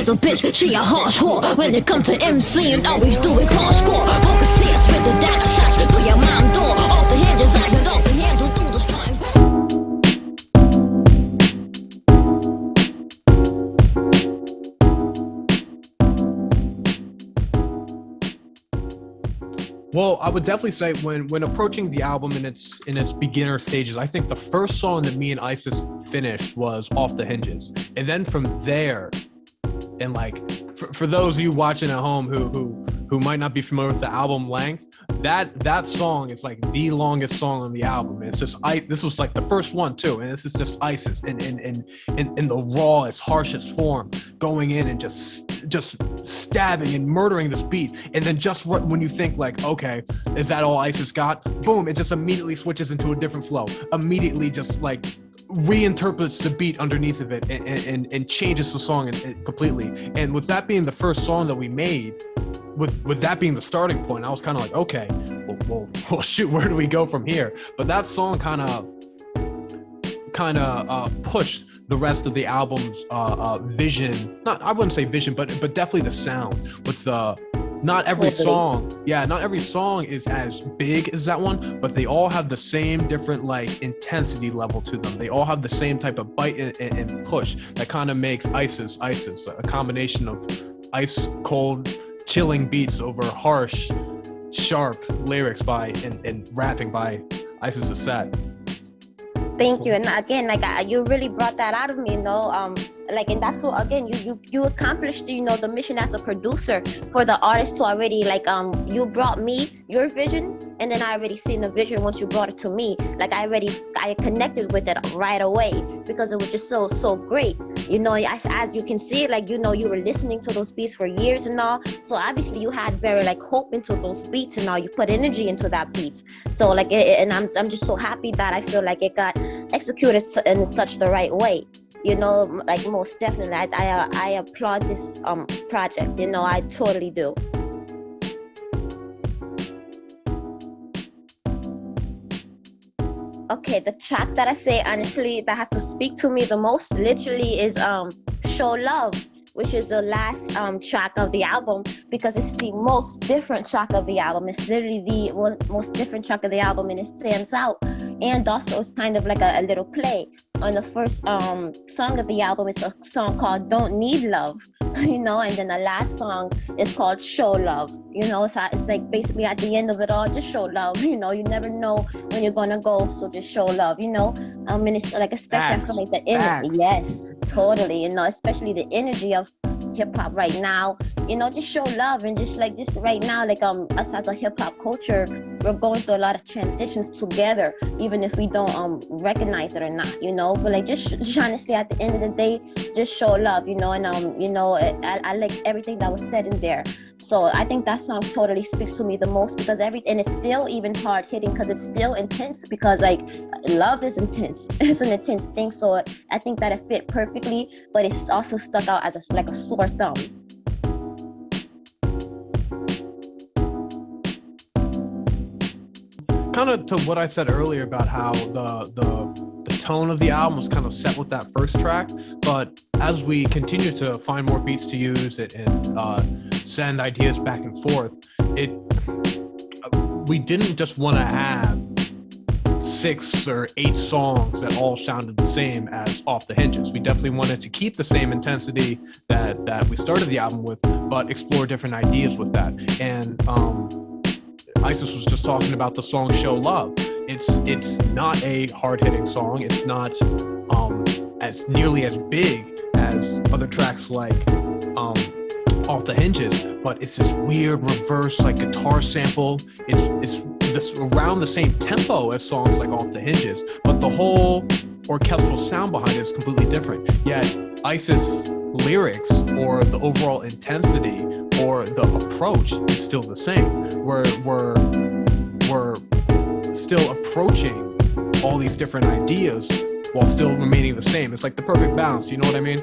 fizzle bitch, she a harsh whore. When it comes to MCing, always do it hardcore. Focus tears with the dagger shots through your mind door. Off the hinges, I can off the handle through the triangle. Well, I would definitely say when approaching the album in its beginner stages, I think the first song that me and Icesis finished was Off the Hinges. And then from there, and like for those of you watching at home who might not be familiar with the album length, that song is like the longest song on the album. It's just this was like the first one too, and this is just Icesis in the rawest, harshest form, going in and just stabbing and murdering this beat. And then just when you think like, okay, is that all Icesis got? Boom, it just immediately switches into a different flow. Immediately just like reinterprets the beat underneath of it and changes the song completely. And with that being the first song that we made, with that being the starting point, I was kind of like, okay, well, shoot, where do we go from here? But that song kind of pushed the rest of the album's vision. I wouldn't say vision, but definitely the sound. With not every song is as big as that one, but they all have the same different like intensity level to them. They all have the same type of bite and push that kind of makes Icesis, a combination of ice cold, chilling beats over harsh, sharp lyrics and rapping by Icesis Aset. Thank you. And again, like you really brought that out of me, you know. Like, and that's what, again, you accomplished, you know, the mission as a producer for the artist to already like you brought me your vision, and then I already seen the vision once you brought it to me. Like I connected with it right away because it was just so great. You know, as you can see, like, you know, you were listening to those beats for years and all. So obviously you had very like hope into those beats and all. You put energy into that beats. So like, and I'm just so happy that I feel like it got executed in such the right way. You know, like most definitely, I applaud this project. You know, I totally do. Okay, the track that I say honestly that has to speak to me the most literally is Show Love, which is the last track of the album, because it's the most different track of the album. It's literally the most different track of the album, and it stands out. And also it's kind of like a little play on the first song of the album. It's a song called Don't Need Love, you know, and then the last song is called Show Love, you know. So it's like basically at the end of it all, just show love, you know. You never know when you're gonna go, so just show love, you know. And it's like especially I feel like the energy, yes, totally, you know, especially the energy of hip hop right now, you know, just show love. And just right now, like us as a hip hop culture, we're going through a lot of transitions together, even if we don't recognize it or not, you know. But like just honestly, at the end of the day, just show love, you know. And you know, I like everything that was said in there. So I think that song totally speaks to me the most, because and it's still even hard hitting, because it's still intense, because like love is intense. It's an intense thing. So I think that it fit perfectly, but it's also stuck out as like a sore thumb. Kind of to what I said earlier about how the tone of the album was kind of set with that first track, but as we continue to find more beats to use it and send ideas back and forth, we didn't just want to have 6 or 8 songs that all sounded the same as Off the Hinges. We definitely wanted to keep the same intensity that we started the album with, but explore different ideas with that. And Icesis was just talking about the song Show Love. It's not a hard-hitting song. It's not as nearly as big as other tracks like Off the Hinges, but it's this weird reverse like guitar sample. It's this around the same tempo as songs like Off the Hinges, but the whole orchestral sound behind it is completely different. Yet Icesis lyrics or the overall intensity or the approach is still the same. We're still approaching all these different ideas while still remaining the same. It's like the perfect balance, you know what I mean?